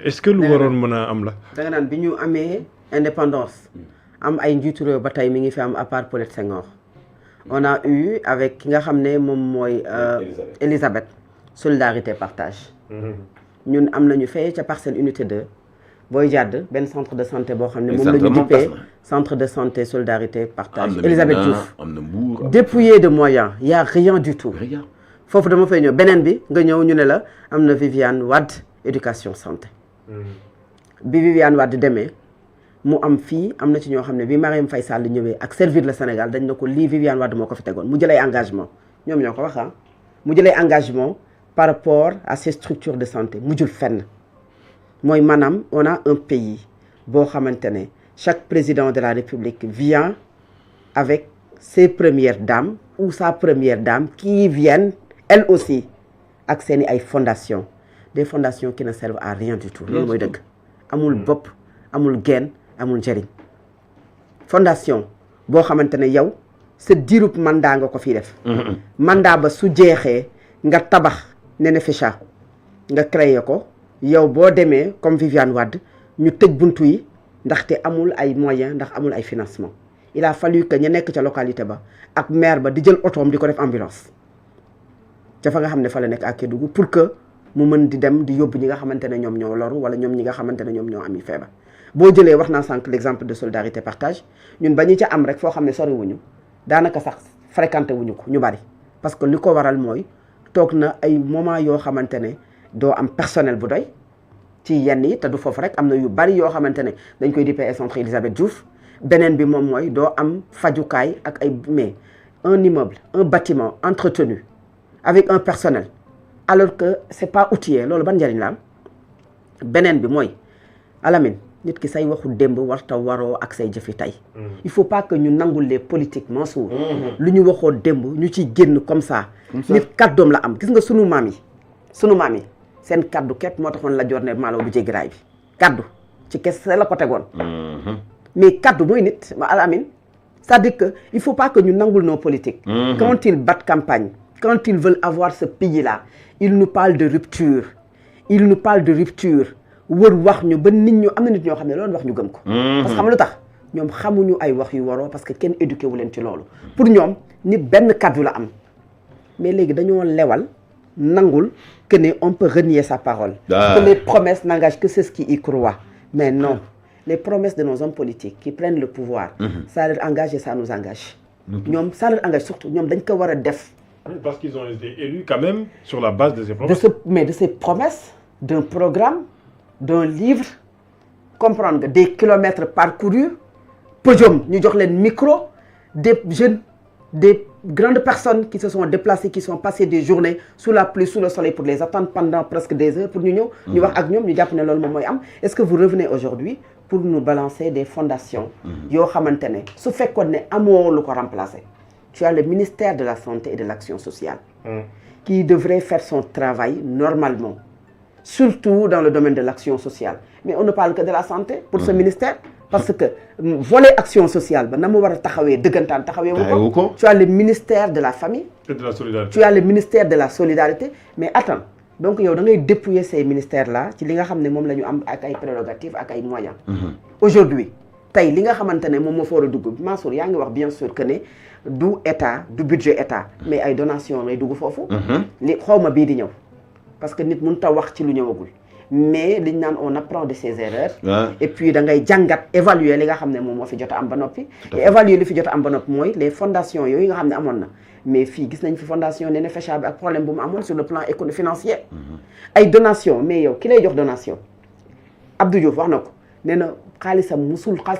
est-ce que lu waroon mën a am la. da nga naan bi ñu amee indépendance am ay njiitu réew ba tey mi ngi fi am à part Paulette Senghor on a eu avec ki nga xam ne moom mooy Elisabeth solidarité partage ñun am nañu fee ca Parcelles Unité 2 booy jàdd benn centre de santé boo xam ne moom la ñu dippee centre de santé solidarité partage Elisabeth Diouf dépouillé de moyens y a rien du tout foofu dama fay ñëw beneen bi nga ñëw ñu ne la am na Viviane Wade éducation santé bi Viviane Wade demee mu am fii am na ci ñoo xam ne bi Marième Faye Sall ñëwee ak servir le Sénégal dañ na ko lii Viviane Wade moo ko fi tegoon mu jëlay engagement ñoom ñoo ko wax mu jëlay engagement par rapport à ces structures de santé mujjul fenn mooy maanaam on a un pays boo xamante ne chaque président de la République vient avec ses premières dames ou sa première dame qui viennent elles aussi ak seeni ay fondations des fondations qui ne servent à rien du tout loolu mooy dëgg amul bopp amul genn amul njëriñ fondation boo xamante ne yow sa diirub mandat nga ko fii def mandat ba su jeexee nga tabax Nénéfécha nga créé ko yow boo demee comme Viviane Wade ñu tëj buntu yi ndaxte amul ay moyens ndax amul ay financement il a fallu que ñu nekk ca localité ba ak maire ba di jël otoom di ko def ambulance ca fa nga xam ne fa la nekk ak Kédougou pour que mu mën di dem di yóbbu ñi nga xamante ne ñoom ñoo loru wala ñoom ñi nga xamante ne ñoom ñoo ami feebar boo jëlee wax naa sànq l'exemple de solidarité partage ñun ba ñu ca am rek foo xam ne sori wuñu daanaka sax fréquenté wuñu ko ñu bari parce que li ko waral mooy toog na ay moment yoo xamante ne doo am personnel bu doy ci yenn yi te du foofu rek am na yu bari yoo xamante ne dañ koy dippee centre Elisabeth Diouf beneen bi moom mooy doo am fajukaay ak ay mais un immeuble un bâtiment entretenu avec un personnel alors que c'est pas outillé loolu ban njëriñ la am beneen bi mooy Alamine nit ki say waxu démb warta waroo ak say jëfi tey il faut pas que ñu nangul les politiques Mansour lu ñu waxoo démb ñu ciy génn comme ça nit kàddoom la am gis nga sunu maam yi seen kaddu képp moo taxoon la joor ne maalaw du jéggi raay bi kaddu ci kese la ko tegoon mais kaddu mooy nit ma Alamine c'est-à-dire que il faut pas que ñu nangul nos politiques quand ils battent campagne quand ils veulent avoir ce pays-là ils nous parlent de rupture wër wax ñu ba nit ñu am na nit ñoo xam ne loolu wax ñu gëm ko parce que xam lu tax ñoom xamuñu ay wax yu waroo parce que kenn éduqué wu leen ci loolu pour ñoom nit benn kaddu la am mais léegi dañoo lewal nangul que ne on peut renier sa parole que les promesses n'engagent que ceux qui y croient mais non les promesses de nos hommes politiques qui prennent le pouvoir ça leur engage et ça nous engage ñoom ça leur engage surtout ñoom dañ ko war a def parce qu'ils ont été élus quand même sur la base de ces promesses de ces promesses d'un programme d'un livre comprendre nga des kilomètres parcourus podium ñu jox leen micro des jeunes des grandes personnes qui se sont déplacées qui sont passées des journées sous la pluie sous le soleil pour les attendre pendant presque des heures pour ñu ñëw ñu wax ak ñoom ñu jàpp ne loolu moom mooy am est-ce que vous revenez aujourd'hui pour nous balancer des fondations yoo xamante ne su fekkoon ne amoo lu ko remplacer tu as le ministère de la santé et de l'action sociale qui devrait faire son travail normalement surtout dans le domaine de l'action sociale mais on ne parle que de la santé pour ce ministère parce que volet action sociale ba na mu war a taxawee dëggantaan taxawee wu ko tu as le ministère de la famille et de la solidarité tu as le ministère de la solidarité mais attends donc yow da ngay dépouiller ces ministères là ci li nga xam ne moom la ñu am ak ay prérogatives ak ay moyens aujourd'hui tey li nga xamante ne moom moo fa war a dugg Mansour yaa ngi wax bien sûr que ne du état du budget état mais ay donations lay dugg foofu li xawma bii di ñëw parce que nit mënut a wax ci lu ñëwagul mais liñ naan on apprend de ses erreurs et puis da ngay jàngat évaluer li nga xam ne moom moo fi jot a am ba noppi et évaluer li fi jot a am ba noppi mooy les fondations yooyu nga xam ne amoon na mais fii gis nañ fi fondation Nénéfécha bi ak problème bu mu amoon sur le plan économique financier ay donation mais yow ki lay jox donation Abdou Diouf wax na ko nee na xaalis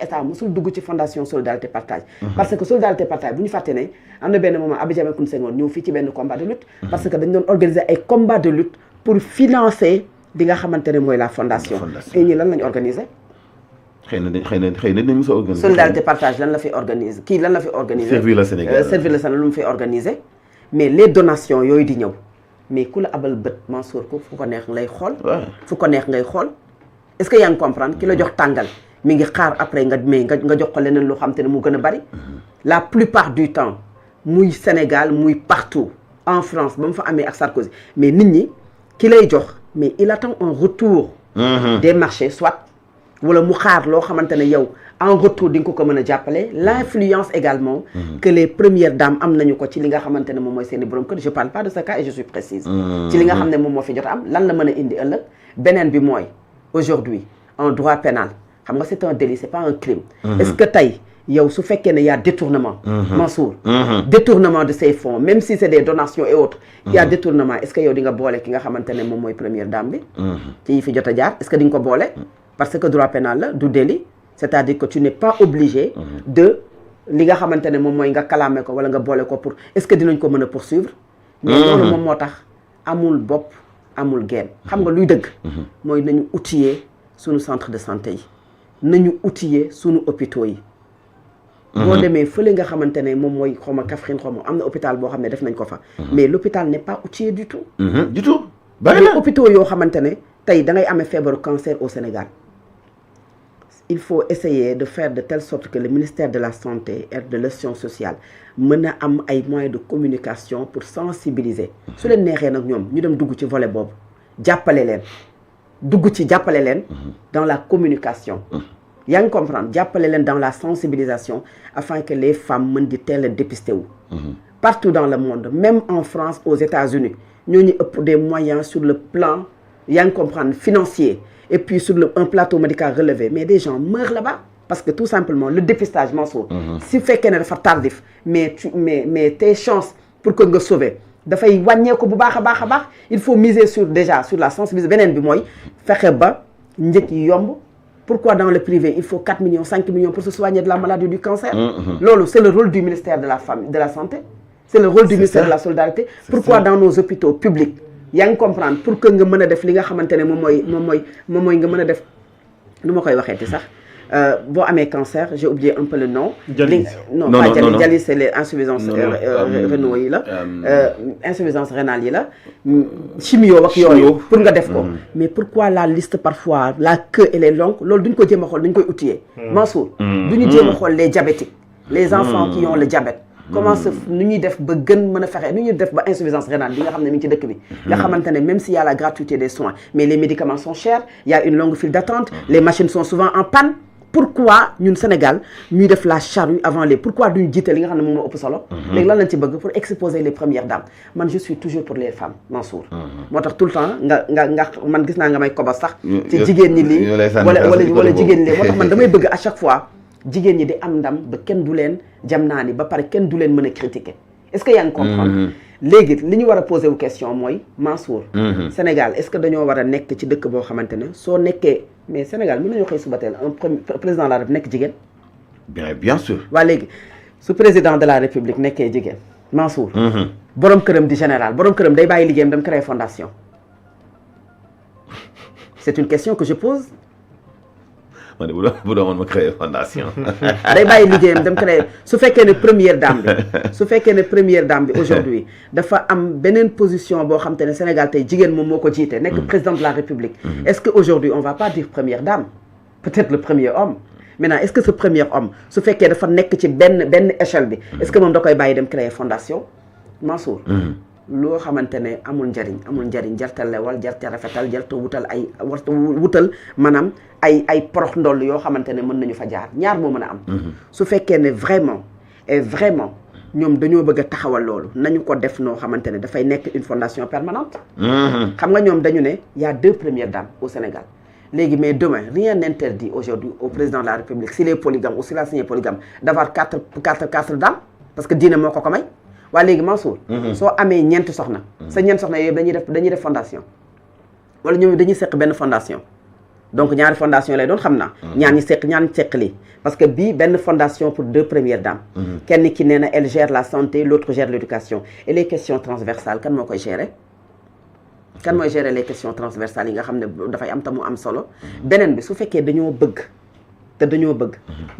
état musul dugg ci fondation solidarité partage parce que solidarité partage bu ñu fàtte ne am na benn moment Abdou Diamé Senghor ñëw fii ci benn combat de lutte parce que dañ doon organiser ay combat de lutte pour financer li nga xamante ne mooy la fondation et ñi lan lañ organiser xëy na dañ mos a organiser solidarité partage lan la fi organiser kii lan la fi organiser servir le Sénégal lu mu fi organiser mais les donations yooyu di ñëw mais ku la abal bët Mansour ko fu ko neex ngay xool fu ko neex ngay xool est-ce que yaa ngi comprendre ki la jox tàngal mi ngi xaar après nga jox ko leneen loo xam te ne mu gën a bari la plupart du temps muy Sénégal muy partout en France ba mu fa amee ak Sarkozy mais nit ñi ki lay jox mais il attend un retour des marchés soit wala mu xaar loo xamante ne yow en retour di nga ko mën a jàppale l'influence également que les premières dames am nañu ko ci li nga xamante ne moom mooy seeni borom kër je parle pas de ce cas et je suis précise ci li nga xam ne moom moo fi jot am lan la mën a indi ëllëg beneen bi mooy aujourd'hui en droit pénal xam nga c'est un délit c'est pas un crime est-ce que tey yow su fekkee ne y a détournement Mansour détournement de ces fonds même si c'est des donations et autres il y a détournement est-ce que yow di nga boole ki nga xamante ne moom mooy première dame bi ci yi fi jot a jaar est-ce que di nga ko boole parce que droit pénal la du délit c'est-à-dire que tu n'es pas obligé de li nga xamante ne moom mooy nga kalaame ko wala nga boole ko pour est-ce que dinañ ko mën a poursuivre mais loolu moom moo tax amul bopp amul genn xam nga luy dëgg mooy nañu outiller suñu centre de santé yi nañu outiller suñu hôpitaux yi boo demee fële nga xamante ne moom mooy xaw ma Kaffrine xaw ma am na hôpital boo xam ne def nañ ko fa mais l'hôpital n'est pas outillé du tout du tout les hôpitaux yoo xamante ne tey da ngay amee feebaru cancer au Sénégal il faut essayer de faire de telle sorte que le ministère de la santé et de l'action sociale mën a am ay moyens de communication pour sensibiliser su leen neexee nag ñoom ñu dem dugg ci volet boobu jàppale leen dans la communication yaa ngi comprendre jàppale leen dans la sensibilisation afin que les femmes mën di teel a dépister wu partout dans le monde même en France aux États-Unis ñooñu ëpp des moyens sur le plan yaa ngi comprendre financier et puis sur un plateau médical relevé mais des gens meurent là-bas parce que tout simplement le dépistage Mansour si fekkee ne dafa tardif mais tes chances pour que nga sauver dafay wàññeeku bu baax a baax il faut miser sur la sensibilisation beneen bi mooy fexe ba njëkk yi yomb pourquoi dans le privé il faut 4 millions 5 millions pour se soigner de la maladie du cancer loolu c'est le rôle du ministère de la Famille de la Santé c'est le rôle du ministère de la Solidarité pourquoi dans nos hôpitaux publics yaa ngi comprendre pour que nga mën a def li nga xamante ne moom mooy nga mën a def nu ma koy waxeeti sax boo amee cancer j'ai oublié un peu le nom non pas dialyse c'est les insuffisances rénaux yi la insuffisance rénale yi la chimio ak yooyu pour nga def ko mais pourquoi la liste parfois la queue elle est longue loolu duñ ko jéem a xool dañ koy outiller Mansour duñu jéem a xool les diabétiques les enfants qui ont le diabète comment nu ñuy def ba gën mën a fexe nu ñuy def ba insuffisance rénale bi nga xam ne mi ngi ci dëkk bi nga xamante ne même s'il y a la gratuité des soins mais les médicaments sont chers il y a une longue file d'attente les machines sont souvent en panne pourquoi ñun Sénégal ñuy def la charrue avant les pourquoi duñ jiite li nga xam ne moom moo ëpp solo léegi lan lañ ci bëgg pour exposer les premières dames man je suis toujours pour les femmes Mansour moo tax tout le temps nga man gis naa nga may kobos sax ci jigéen ñi lii wala jigéen ñi lii moo tax man damay bëgg à chaque fois jigéen ñi di am ndam ba kenn du leen jam naa ni ba pare kenn du leen mën a critiquer est-ce que yaa ngi comprendre léegi li ñu war a poser wu question mooy Mansour Sénégal est-ce que dañoo war a nekk ci dëkk boo xamante ne soo nekkee mais Sénégal mën nañoo xëy suba teel un président de la République nekk jigéen bien sûr waa léegi su président de la République nekkee jigéen Mansour borom këram di général borom këram day bàyyi liggéeyam dem créer fondation c'est une question que je pose man de bu doon ma créer fondation. day bàyyi liggéeyam dem créer su fekkee ne première dame bi aujourd'hui dafa am beneen position boo xam te ne Sénégal tey jigéen moom moo ko jiite nekk président de la République est-ce que aujourd'hui on va pas dire première dame peut-être le premier homme maintenant est-ce que ce premier homme su fekkee dafa nekk ci benn échelle bi est-ce que moom da koy bàyyi dem créer fondation Mansour loo xamante ne amul njariñ jartal lewal jartal rafetal jartal wutal maanaam ay porox ndoll yoo xamante ne mën nañu fa jaar ñaar moo mën a am su fekkee ne vraiment ñoom dañoo bëgg a taxawal loolu nañu ko def noo xamante ne dafay nekk une fondation permanente xam nga ñoom dañu ne y a 2 premières dames au Sénégal léegi mais demain rien n'interdit aujourd'hui au président de la République s'il est polygame ou s'il a signé polygame d'avoir quatre dames parce que diine moo ko may waaye léegi Mansour soo amee ñeenti soxna sa ñeenti soxna yooyu dañuy def fondation wala ñoom dañuy seq benn fondation donc ñaari fondation lay doon xam naa ñaar ñi seq lii parce que bii benn fondation pour 2 premières dames kenn ki nee na elle gère la santé l'autre gère l'éducation et les questions transversales kan moo koy gérer kan mooy gérer les questions transversales yi nga xam ne dafay am tamu am solo beneen bi su fekkee dañoo bëgg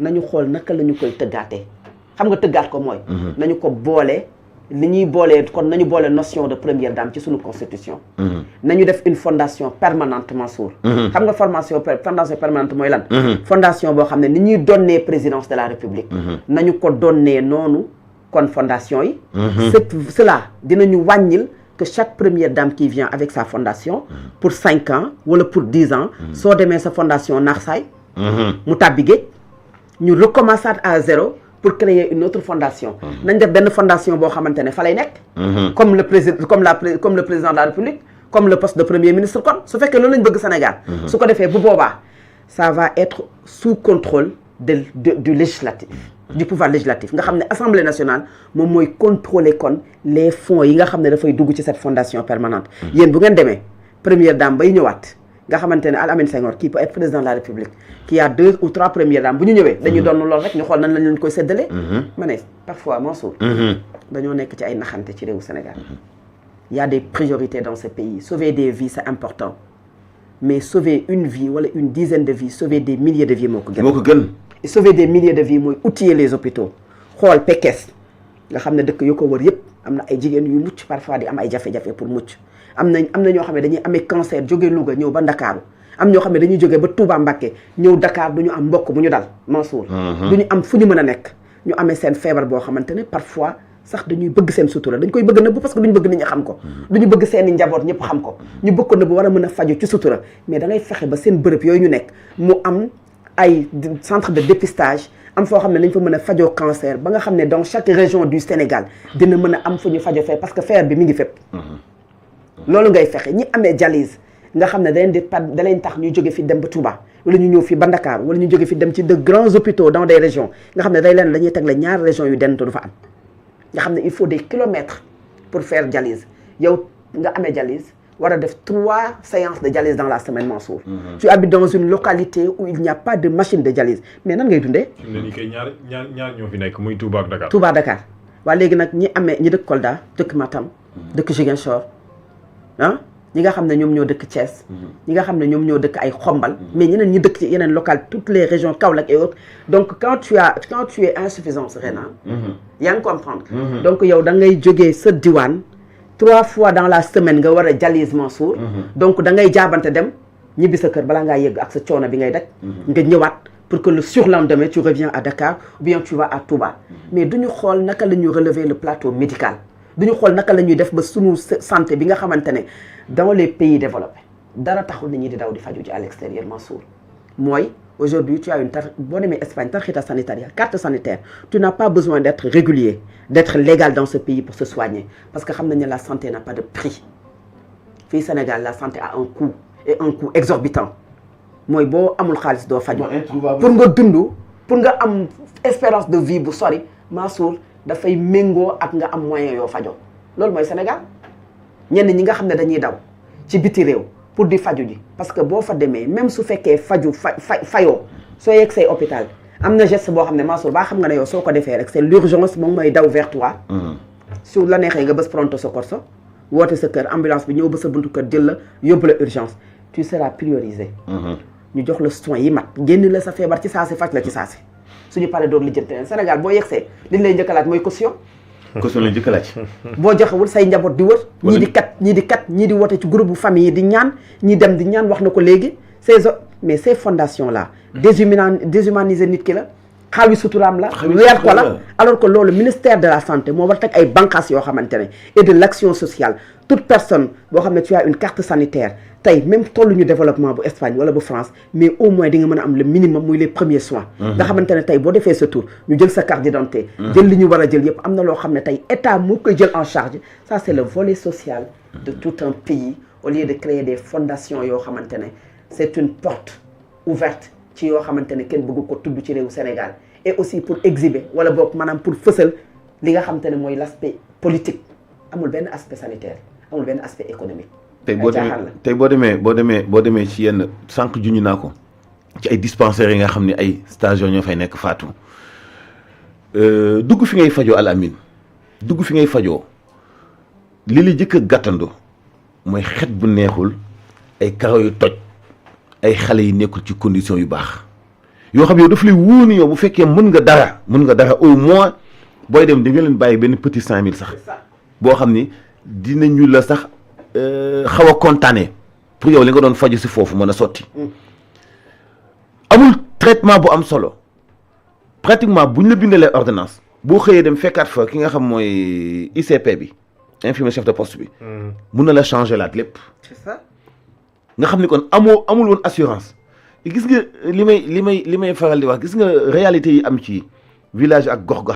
nañu xool naka la ñu koy tëggaatee xam nga tëggaat ko mooy nañu ko boole li ñuy boolee kon nañu boole notion de première dame ci suñu constitution nañu def une fondation permanente Mansour xam nga fondation permanente mooy lan fondation boo xam ne ni ñuy donnee présidence de la République nañu ko donnee noonu kon fondation yi cela dinañu wàññil que chaque première dame qui vient avec sa fondation pour 5 ans ou pour 10 ans soo demee sa fondation naax mu tàbbi géej ñu recommencer à zéro pour créer une autre fondation nañ def benn fondation boo xamante ne fa lay nekk comme le président comme le président de la République comme le poste de premier ministre kon su fekkee loolu lañ bëgg Sénégal su ko defee bu boobaa ça va être sous contrôle du législatif du pouvoir législatif nga xam ne Assemblée nationale moom mooy contrôler kon les fonds yi nga xam ne dafay dugg ci cette fondation permanente yéen bu ngeen demee première dame bay ñëwaat nga xamante ne Al Amine Senghor qui peut être président de la République qui a 2 ou 3 premières dames bu ñu ñëwee dañuy doon lool rek ñu xool nan lañ leen koy séddalee ma ne parfois Mansour dañoo nekk ci ay naxante ci réewu Sénégal il y a des priorités dans ce pays sauver des vies c'est important mais sauver une vie wala une dizaine de vies sauver des milliers de vies moo ko gën et sauver des milliers de vies mooy outiller les hôpitaux xool Pekes nga xam ne dëkk yu ko wër yëpp am na ay jigéen yu mucc parfois di am ay jafe-jafe pour mucc am na ñoo xam ne dañuy amee cancer jóge Louga ñëw ba Ndakaaru am ñoo xam ne dañuy jóge ba Touba Mbacké ñëw Dakar du ñu am mbokk bu ñu dal Mansour du ñu am fu ñu mën a nekk ñu amee seen feebar boo xamante ne parfois sax dañuy bëgg seen sutura dañ koy bëgg nëbb parce que duñu bëgg nit ñi xam ko duñu bëgg seeni njaboot ñëpp xam ko ñu bëgg ko nëbb war a mën a faju ci sutura mais da ngay fexe ba seen bërëb yooyu ñu nekk mu am ay centre de dépistage am foo xam ne nañ fa mën a fajoo cancer ba nga xam ne dans chaque région du Sénégal dina mën a am fu ñu fajo fee parce que feebar bi mi ngi fépp loolu ngay fexe ñi amee dialyse nga xam ne da leen tax ñu jóge fi dem ba Touba wala ñu ñëw fi ba Dakar wala ñu jóge fi dem ci de grands hôpitaux dans des régions nga xam ne dañuy teg la ñaari régions yu dent du fa am nga xam ne il faut des kilomètres pour faire dialyse yow nga amee dialyse war a def 3 séances de dialyse dans la semaine Mansour tu habites dans une localité où il n'y a pas de machine de dialyse mais nan ngay dundee ni kay ñaar ñoo fi nekk muy Touba ak Dakar Touba Dakar waaye léegi nag ñi dëkk Kolda dëkk Matam dëkk Ziguinchor ñi nga xam ne ñoom ñoo dëkk Thiès ñi nga xam ne ñoom ñoo dëkk ay Xombal mais ñeneen ñi dëkk ci yeneen local toutes les régions Kaolack et autres donc quand tu es insuffisance rénale yaa ngi comprendre donc yow da ngay jógee sa diwaan 3 fois dans la semaine nga war a dialyse Mansour donc da ngay jaabante dem ñibbi sa kër balaa ngaa yegg ak sa coono bi ngay daj nga ñëwaat pour que le surlendemain tu reviens à Dakar ou bien tu vas à Touba mais duñu xool naka la ñuy relever le plateau médical duñu xool naka la ñuy def ba sunu santé bi nga xamante ne dans les pays développés dara taxul nit ñi di daw di faju ji à l'extérieur Mansour mooy aujourd'hui tu as boo demee Espagne tarjeta sanitaire carte sanitaire tu n'as pas besoin d'être régulier d'être légal dans ce pays pour se soigner parce que xam nañ ne la santé n'a pas de prix fii Sénégal la santé a un coût et un coût exorbitant mooy boo amul xaalis doo faju pour nga dund pour nga am espérance de vie bu sori Mansour dafay méngoo ak nga am moyen yoo fajoo loolu mooy Sénégal ñenn ñi nga xam ne dañuy daw ci biti réew pour di faju ji parce que boo fa demee même su fekkee fayoo soo yegg say hôpital am na geste boo xam ne Mansour baa xam nga ne yow soo ko defee rek c'est l'urgence moom mooy daw vers toi su la neexee nga bës pronto soccorso woote sa kër ambulance bi ñëw ba sa buntu kër jël la yóbbu la urgence tu seras priorisé ñu jox la soins yi mat génn la sa feebar ci saasi faj la ci saasi suñu paree doog lijjanti leen Sénégal boo yegsee liñ lay njëkk a laaj mooy caution la njëkk a laaj boo joxewul say njaboot di wër ñii di woote ci groupe bu famille yi di ñaan ñii dem di ñaan wax na ko léegi mais ces fondations là déshumaniser nit ki la xaawi suturaam la weer ko la alors que loolu ministère de la santé moo war teg ay bànqaas yoo xamante ne et de l'action sociale toute personne boo xam ne tu as une carte sanitaire tey même tolluñu développement bu Espagne wala bu France mais au moins di nga mën a am le minimum muy les premiers soins nga xamante ne tey boo defee sa tour ñu jël sa carte d'identité jël li ñu war a jël yëpp am na loo xam ne tey état moo koy jël en charge ça c'est le volet social de tout un pays au lieu de créer des fondations yoo xamante ne c'est une porte ouverte ci yoo xamante ne kenn bëgg ko tudd ci réewu Sénégal et aussi pour exhiber wala boog maanaam pour fësal li nga xamante ne mooy l'aspect politique amul benn aspect sanitaire amul benn aspect économique tey boo demee ci yenn sànq juñu naa ko ci ay dispensaires yi nga xam ne ay stagiaires ñoo fay nekk faatu dugg fi ngay fajoo Al Amine dugg fi ngay fajoo li la jëkk a gàttandu mooy xet bu neexul ay karaw yu toj ay xale yi nekkul ci condition yu baax yoo xam yow daf lay wóor ni yow bu fekkee mën nga dara au moins booy dem di nga leen bàyyi benn petit 5000 sax boo xam ni dinañu la sax xaw a kontaanee pour yow li nga doon faju si foofu mën a sotti amul traitement bu am solo pratiquement buñ la bindalee ordonnance boo xëyee dem fekkaat fa ki nga xam mooy ICP bi infirmier chef de poste bi. mun na la changer laat lépp. c'est ça. nga xam ni kon amul woon assurance gis nga li may faral di wax gis nga réalité yi am ci village ak gox